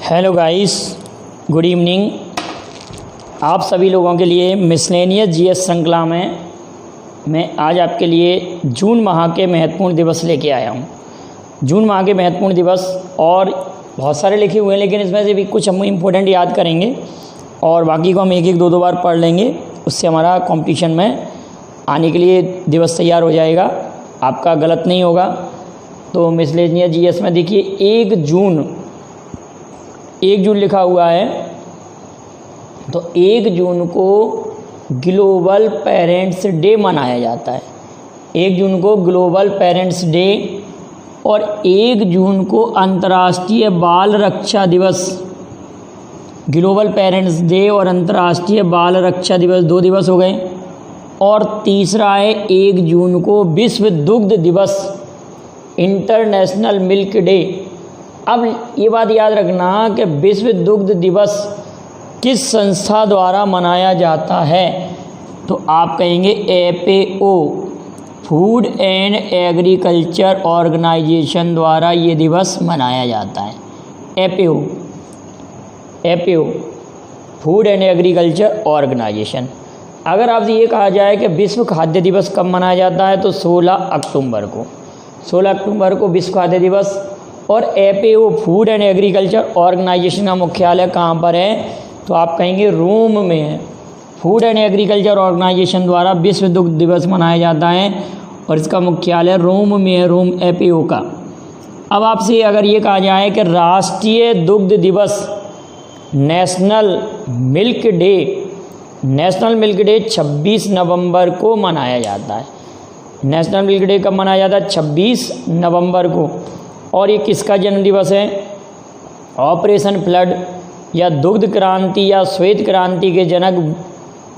Hello guys, good evening. आप सभी लोगों के लिए मिसलेनियस जीएस श्रृंखला में मैं आज आपके लिए जून माह के महत्वपूर्ण दिवस लेके आया हूँ। जून माह के महत्वपूर्ण दिवस और बहुत सारे लिखे हुए हैं, लेकिन इसमें से भी कुछ हम इम्पोर्टेंट याद करेंगे और बाकी को हम एक दो बार पढ़ लेंगे। उससे हमारा कंपटीशन में आने के लिए दिवस तैयार हो जाएगा, आपका गलत नहीं होगा। तो मिसलेनियस जीएस में देखिए 1 जून लिखा हुआ है, तो 1 जून को ग्लोबल पेरेंट्स डे मनाया जाता है। 1 जून को ग्लोबल पेरेंट्स डे और 1 जून को अंतर्राष्ट्रीय बाल रक्षा दिवस। ग्लोबल पेरेंट्स डे और अंतर्राष्ट्रीय बाल रक्षा दिवस 2 दिवस हो गए। और तीसरा है 1 जून को विश्व दुग्ध दिवस, इंटरनेशनल मिल्क डे। अब ये बात याद रखना कि विश्व दुग्ध दिवस किस संस्था द्वारा मनाया जाता है, तो आप कहेंगे FAO, food and agriculture organisation द्वारा ये दिवस मनाया जाता है। FAO, food and agriculture organisation. अगर आपसे ये कहा जाए कि विश्व खाद्य दिवस कब मनाया जाता है, तो 16 अक्टूबर को। 16 अक्टूबर को विश्व खाद्य दिवस। और FAO, food and agriculture organisation का मुख्यालय कहाँ पर है, तो आप कहेंगे रोम में है। फूड एंड एग्रीकल्चर ऑर्गेनाइजेशन द्वारा विश्व दुग्ध दिवस मनाया जाता है और इसका मुख्यालय रोम में है, रोम FAO का। अब आपसे अगर ये कहा जाए कि राष्ट्रीय दुग्ध दिवस, नेशनल मिल्क डे 26 नवंबर को मनाया जाता है। नेशनल मिल्क डे कब मनाया जाता है? 26 नवंबर को। और ये किसका जन्म दिवस है? ऑपरेशन फ्लड या दुग्ध क्रांति या श्वेत क्रांति के जनक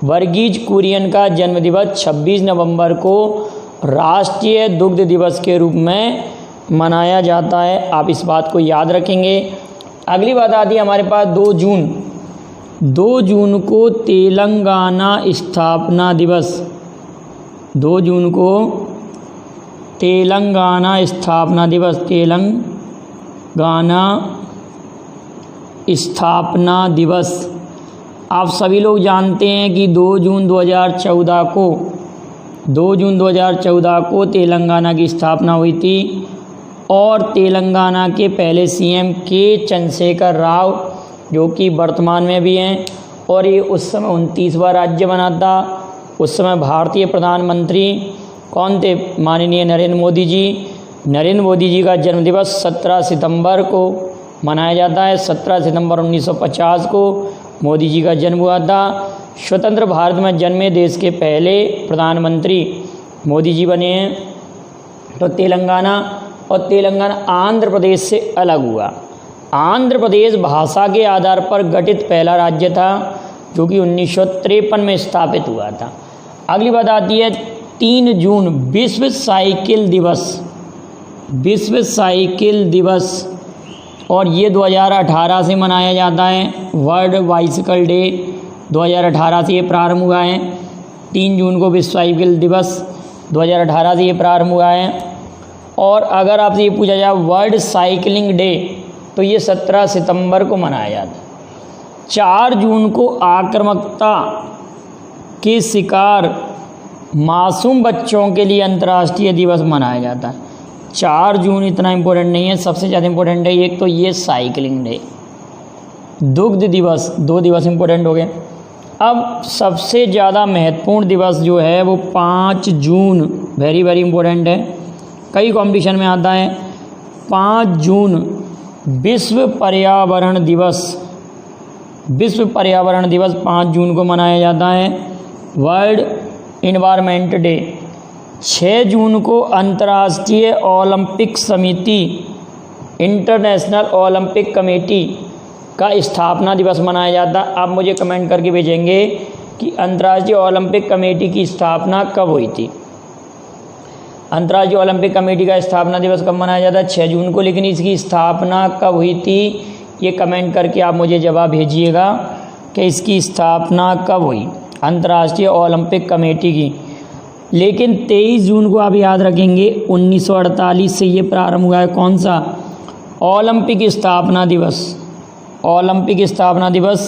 वर्गीज कुरियन का जन्म दिवस 26 नवंबर को राष्ट्रीय दुग्ध दिवस के रूप में मनाया जाता है। आप इस बात को याद रखेंगे। अगली बात आती है हमारे पास 2 जून। 2 जून को तेलंगाना स्थापना दिवस। 2 जून को तेलंगाना स्थापना दिवस, तेलंगाना स्थापना दिवस। आप सभी लोग जानते हैं कि 2 जून 2014 को तेलंगाना की स्थापना हुई थी और तेलंगाना के पहले CM के चंद्रशेखर राव, जो कि वर्तमान में भी हैं, और ये उस समय 29वां राज्य बना था। उस समय भारतीय प्रधानमंत्री कौन थे? माननीय नरेंद्र मोदी जी। नरेंद्र मोदी जी का जन्मदिवस 17 सितंबर को मनाया जाता है। 17 सितंबर 1950 को मोदी जी का जन्म हुआ था। स्वतंत्र भारत में जन्मे देश के पहले प्रधानमंत्री मोदी जी बने हैं। तो तेलंगाना आंध्र प्रदेश से अलग हुआ। आंध्र प्रदेश भाषा के आधार पर गठित पहला राज्य था, जो कि 1953 में स्थापित हुआ था। अगली बात आती है 3 जून, विश्व साइकिल दिवस, और ये 2018 से मनाया जाता है। वर्ल्ड बाइसिकल डे 2018 से ये प्रारंभ हुआ है। 3 जून को विश्व साइकिल दिवस 2018 से ये प्रारंभ हुआ है। और अगर आपसे ये पूछा जाए वर्ल्ड साइकिलिंग डे, तो ये 17 सितंबर को मनाया जाता है। 4 जून को आक्रामकता के शिकार मासूम बच्चों के लिए अंतर्राष्ट्रीय दिवस मनाया जाता है। 4 जून इतना इम्पोर्टेंट नहीं है, सबसे ज़्यादा इम्पोर्टेंट है एक तो ये साइकिलिंग डे। दुग्ध दिवस 2 दिवस इम्पोर्टेंट हो गए। अब सबसे ज़्यादा महत्वपूर्ण दिवस जो है वो 5 जून, वेरी वेरी इम्पोर्टेंट है, कई कॉम्पिटिशन में आता है। 5 जून विश्व पर्यावरण दिवस 5 जून को मनाया जाता है, वर्ल्ड इन्वायरमेंट डे। 6 जून को अंतर्राष्ट्रीय ओलंपिक समिति, इंटरनेशनल ओलंपिक कमेटी का स्थापना दिवस मनाया जाता है। आप मुझे कमेंट करके भेजेंगे कि अंतर्राष्ट्रीय ओलंपिक कमेटी की स्थापना कब हुई थी। अंतर्राष्ट्रीय ओलंपिक कमेटी का स्थापना दिवस कब मनाया जाता है? 6 जून को। लेकिन इसकी स्थापना कब हुई थी, ये कमेंट करके आप मुझे जवाब भेजिएगा कि इसकी स्थापना कब हुई अंतर्राष्ट्रीय ओलंपिक कमेटी की। लेकिन 23 जून को आप याद रखेंगे 1948 से ये प्रारंभ हुआ है। कौन सा? ओलंपिक स्थापना दिवस। ओलंपिक स्थापना दिवस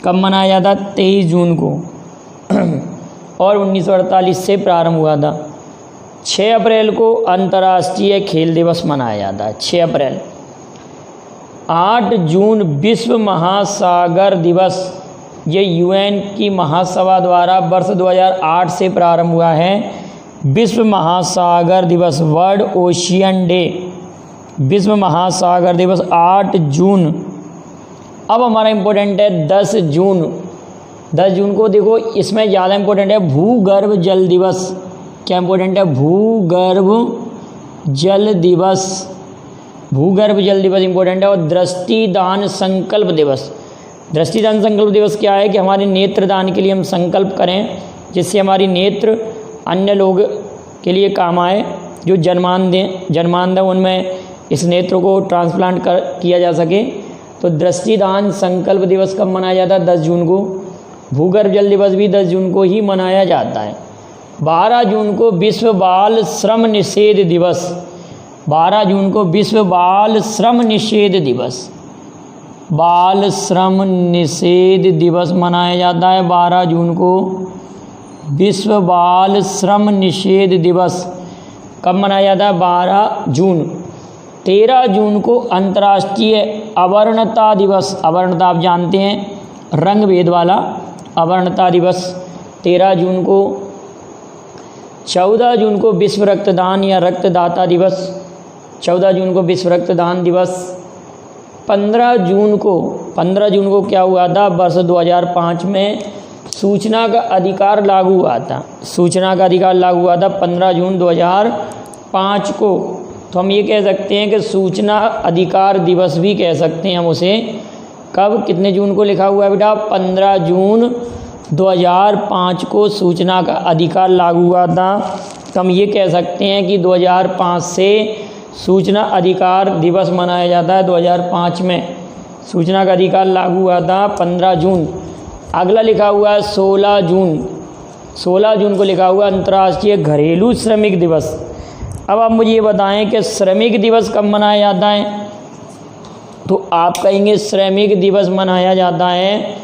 कब मनाया जाता है? 23 जून को और 1948 से प्रारंभ हुआ था। 6 अप्रैल को अंतर्राष्ट्रीय खेल दिवस मनाया जाता है, 6 अप्रैल। 8 जून विश्व महासागर दिवस, ये यूएन की महासभा द्वारा वर्ष 2008 से प्रारंभ हुआ है। विश्व महासागर दिवस, वर्ल्ड ओशियन डे, विश्व महासागर दिवस 8 जून। अब हमारा इम्पोर्टेंट है 10 जून। 10 जून को देखो, इसमें ज़्यादा इम्पोर्टेंट है भूगर्भ जल दिवस। क्या इम्पोर्टेंट है? भूगर्भ जल दिवस, भूगर्भ जल दिवस इम्पोर्टेंट है। और दृष्टिदान संकल्प दिवस। दृष्टिदान संकल्प दिवस क्या है कि हमारे नेत्रदान के लिए हम संकल्प करें, जिससे हमारी नेत्र अन्य लोग के लिए काम आए, जो जन्मांध उनमें इस नेत्र को ट्रांसप्लांट किया जा सके। तो दृष्टिदान संकल्प दिवस कब मनाया जाता है? 10 जून को। भूगर्भ जल दिवस भी 10 जून को ही मनाया जाता है। 12 जून को विश्व बाल श्रम निषेध दिवस, 12 जून को विश्व बाल श्रम निषेध दिवस, बाल श्रम निषेध दिवस मनाया जाता है। 12 जून को विश्व बाल श्रम निषेध दिवस कब मनाया जाता है? 12 जून। 13 जून को अंतर्राष्ट्रीय अवर्णता दिवस, अवर्णता आप जानते हैं रंग भेद वाला अवर्णता दिवस 13 जून को। 14 जून को विश्व रक्तदान या रक्तदाता दिवस, 14 जून को विश्व रक्तदान दिवस। 15 जून को क्या हुआ था? वर्ष 2005 में सूचना का अधिकार लागू हुआ था, सूचना का अधिकार लागू हुआ था 15 जून 2005 को। तो हम ये कह सकते हैं कि सूचना अधिकार दिवस भी कह सकते हैं हम उसे। कब, कितने जून को लिखा हुआ है बेटा? 15 जून 2005 को सूचना का अधिकार लागू हुआ था। तो हम ये कह सकते हैं कि 2005 से सूचना अधिकार दिवस मनाया जाता है। 2005 में सूचना का अधिकार लागू हुआ था 15 जून। अगला लिखा हुआ है 16 जून, 16 जून को लिखा हुआ अंतर्राष्ट्रीय घरेलू श्रमिक दिवस। अब आप मुझे ये बताएं कि श्रमिक दिवस कब मनाया जाता है? तो आप कहेंगे श्रमिक दिवस मनाया जाता है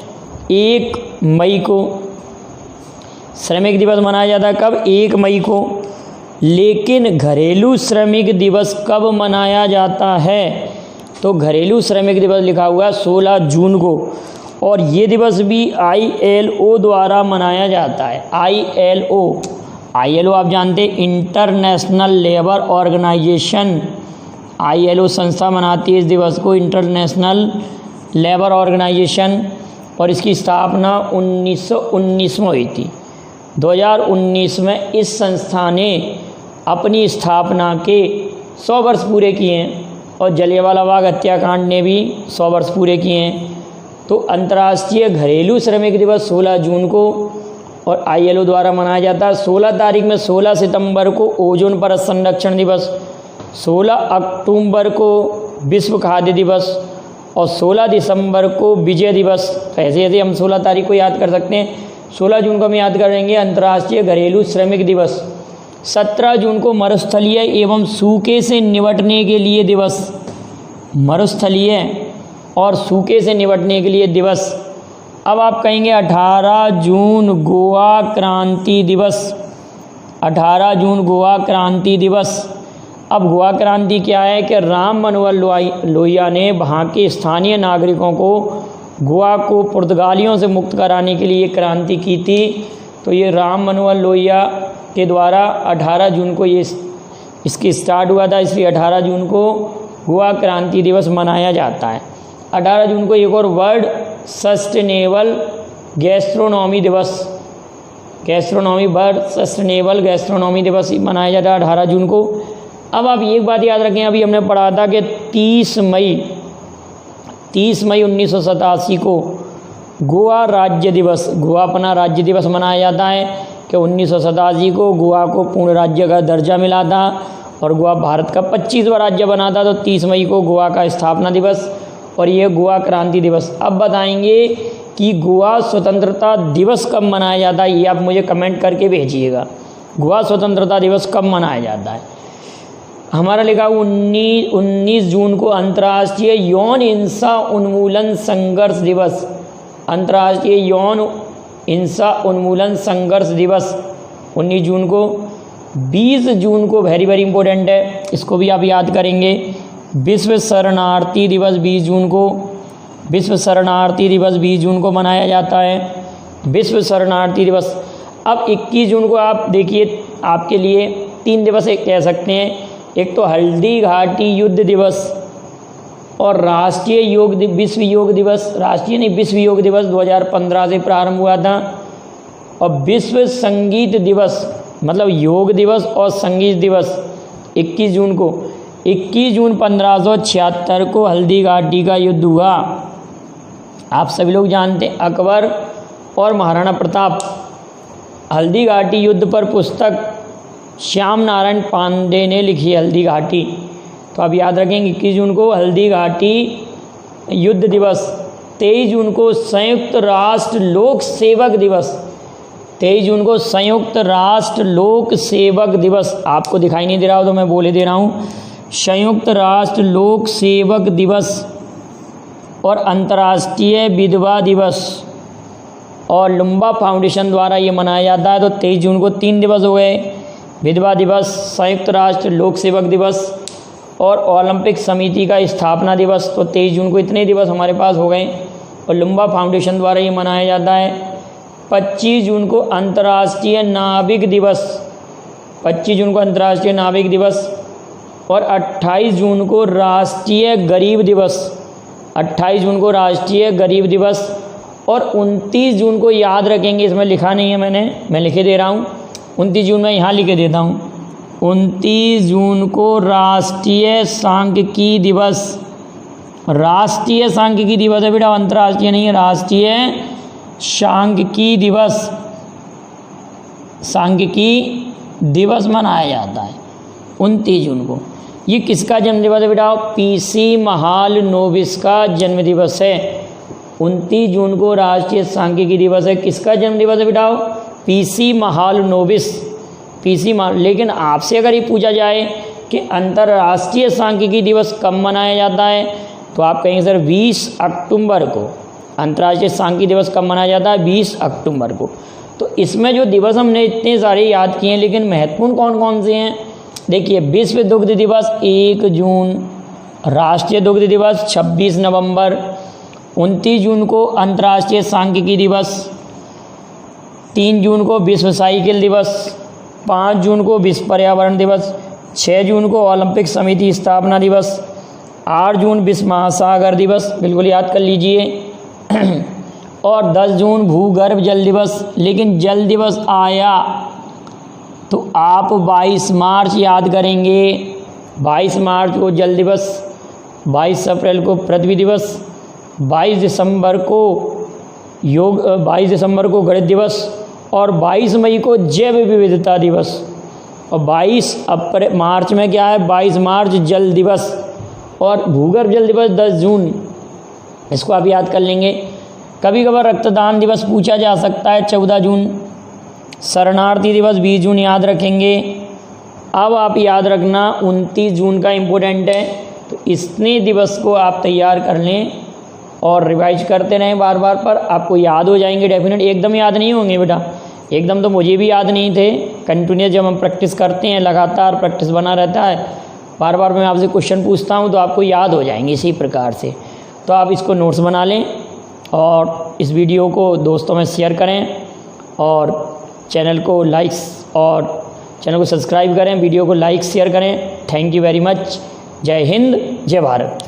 1 मई को। श्रमिक दिवस मनाया जाता है कब? 1 मई को। लेकिन घरेलू श्रमिक दिवस कब मनाया जाता है? तो घरेलू श्रमिक दिवस लिखा हुआ है 16 जून को। और ये दिवस भी ILO द्वारा मनाया जाता है। ILO आप जानते हैं इंटरनेशनल लेबर ऑर्गेनाइजेशन, ILO संस्था मनाती है इस दिवस को, इंटरनेशनल लेबर ऑर्गेनाइजेशन। और इसकी स्थापना 1919 में हुई थी। 2019 में इस संस्था ने अपनी स्थापना के 100 वर्ष पूरे किए हैं और जलियांवाला बाग हत्याकांड ने भी 100 वर्ष पूरे किए हैं। तो अंतर्राष्ट्रीय घरेलू श्रमिक दिवस 16 जून को और ILO द्वारा मनाया जाता है। 16 तारीख में 16 सितंबर को ओजोन परत संरक्षण दिवस, 16 अक्टूबर को विश्व खाद्य दिवस और 16 दिसंबर को विजय दिवस। ऐसे ऐसे हम 16 तारीख को याद कर सकते हैं। 16 जून को हम याद करेंगे अंतर्राष्ट्रीय घरेलू श्रमिक दिवस। 17 जून को मरुस्थलीय एवं सूखे से निपटने के लिए दिवस, मरुस्थलीय और सूखे से निपटने के लिए दिवस। अब आप कहेंगे 18 जून गोवा क्रांति दिवस, 18 जून गोवा क्रांति दिवस। अब गोवा क्रांति क्या है कि राम मनोहर लोहिया ने वहाँ के स्थानीय नागरिकों को गोवा को पुर्तगालियों से मुक्त कराने के लिए क्रांति की थी। तो ये राम मनोहर लोहिया के द्वारा 18 जून को ये इसकी स्टार्ट हुआ था, इसलिए 18 जून को गोवा क्रांति दिवस मनाया जाता है। 18 जून को एक और वर्ल्ड सस्टेनेबल गैस्ट्रोनॉमी दिवस, वर्ल्ड सस्टेनेबल गैस्ट्रोनॉमी दिवस मनाया जाता है 18 जून को। अब आप एक बात याद रखें, अभी हमने पढ़ा था कि 30 मई 1987 को गोवा राज्य दिवस, गोवा अपना राज्य दिवस मनाया जाता है कि 1987 को गोवा को पूर्ण राज्य का दर्जा मिला था और गोवा भारत का 25वां राज्य बना था। तो 30 मई को गोवा का स्थापना दिवस और ये गोवा क्रांति दिवस। अब बताएंगे कि गोवा स्वतंत्रता दिवस कब मनाया जाता है, ये आप मुझे कमेंट करके भेजिएगा। गोवा स्वतंत्रता दिवस कब मनाया जाता है? हमारा लिखा 19 जून को अंतर्राष्ट्रीय यौन हिंसा उन्मूलन संघर्ष दिवस, अंतर्राष्ट्रीय यौन हिंसा उन्मूलन संघर्ष दिवस 19 जून को। 20 जून को वेरी वेरी इंपॉर्टेंट है, इसको भी आप याद करेंगे, विश्व शरणार्थी दिवस 20 जून को, विश्व शरणार्थी दिवस 20 जून को मनाया जाता है, विश्व शरणार्थी दिवस। अब 21 जून को आप देखिए, आपके लिए 3 दिवस एक कह सकते हैं, एक तो हल्दी घाटी युद्ध दिवस और राष्ट्रीय योग विश्व योग दिवस, राष्ट्रीय नहीं विश्व योग दिवस 2015 से प्रारंभ हुआ था, और विश्व संगीत दिवस मतलब योग दिवस और संगीत दिवस 21 जून को। 21 जून 1576 को हल्दी घाटी का युद्ध हुआ। आप सभी लोग जानते हैं अकबर और महाराणा प्रताप। हल्दी घाटी युद्ध पर पुस्तक श्याम नारायण पांडे ने लिखी, हल्दी घाटी। तो आप याद रखेंगे 21 जून को हल्दी घाटी युद्ध दिवस। 23 जून को संयुक्त राष्ट्र लोक सेवक दिवस, 23 जून को संयुक्त राष्ट्र लोक सेवक दिवस। आपको दिखाई नहीं दे रहा हो तो मैं बोले दे रहा हूँ, संयुक्त राष्ट्र लोक सेवक दिवस और अंतर्राष्ट्रीय विधवा दिवस और लुम्बा फाउंडेशन द्वारा ये मनाया जाता है। तो 23 जून को 3 दिवस हो गए, विधवा दिवस, संयुक्त राष्ट्र लोक सेवक दिवस और ओलंपिक समिति का स्थापना दिवस। तो 23 जून को इतने दिवस हमारे पास हो गए और लुम्बा फाउंडेशन द्वारा ये मनाया जाता है। 25 जून को अंतर्राष्ट्रीय नाविक दिवस, 25 जून को अंतर्राष्ट्रीय नाविक दिवस और 28 जून को राष्ट्रीय गरीब दिवस, 28 जून को राष्ट्रीय गरीब दिवस और 29 जून को याद रखेंगे, इसमें लिखा नहीं है मैंने, मैं लिखे दे रहा हूँ, 29 जून में यहाँ लिखे देता हूँ। 29 जून को राष्ट्रीय सांख्यिकी दिवस, राष्ट्रीय सांख्यिकी दिवस है बेटा, अंतर्राष्ट्रीय नहीं है, राष्ट्रीय सांख्यिकी दिवस, सांख्यिकी दिवस मनाया जाता है 29 जून को। ये किसका जन्म दिवस है बेटा? पीसी महालनोबिस का जन्म दिवस है। 29 जून को राष्ट्रीय सांख्यिकी दिवस है। किसका जन्म दिवस है बेटा? PC Mahalanobis, PC Mahal. लेकिन आपसे अगर ये पूछा जाए कि अंतर्राष्ट्रीय सांख्यिकी दिवस कब मनाया जाता है, तो आप कहेंगे सर 20 अक्टूबर को। अंतर्राष्ट्रीय सांख्यिकी दिवस कब मनाया जाता है? 20 अक्टूबर को। तो इसमें जो दिवस हमने इतने सारे याद किए हैं, लेकिन महत्वपूर्ण कौन कौन से हैं? देखिए, विश्व दुग्ध दिवस 1 जून, राष्ट्रीय दुग्ध दिवस 26 नवंबर, 29 जून को अंतर्राष्ट्रीय सांख्यिकी दिवस, 3 जून को विश्व साइकिल दिवस, 5 जून को विश्व पर्यावरण दिवस, 6 जून को ओलंपिक समिति स्थापना दिवस, 8 जून विश्व महासागर दिवस, बिल्कुल याद कर लीजिए, और 10 जून भूगर्भ जल दिवस। लेकिन जल दिवस आया तो आप 22 मार्च याद करेंगे, 22 मार्च को जल दिवस, 22 अप्रैल को पृथ्वी दिवस, 22 दिसंबर को योग, 22 दिसंबर को गणित दिवस और 22 मई को जैव विविधता दिवस। और 22 मार्च में क्या है? 22 मार्च जल दिवस और भूगर्भ जल दिवस 10 जून, इसको आप याद कर लेंगे। कभी कभार रक्तदान दिवस पूछा जा सकता है 14 जून, शरणार्थी दिवस 20 जून याद रखेंगे। अब आप याद रखना 29 जून का इम्पोर्टेंट है, तो इतने दिवस को आप तैयार कर लें और रिवाइज करते रहें बार बार, पर आपको याद हो जाएंगे डेफिनेट। एकदम याद नहीं होंगे बेटा, एकदम तो मुझे भी याद नहीं थे। कंटिन्यूस जब हम प्रैक्टिस करते हैं, लगातार प्रैक्टिस बना रहता है, बार बार मैं आपसे क्वेश्चन पूछता हूँ तो आपको याद हो जाएंगे इसी प्रकार से। तो आप इसको नोट्स बना लें और इस वीडियो को दोस्तों में शेयर करें और चैनल को सब्सक्राइब करें, वीडियो को लाइक शेयर करें। Thank you very much. जय हिंद, जय भारत।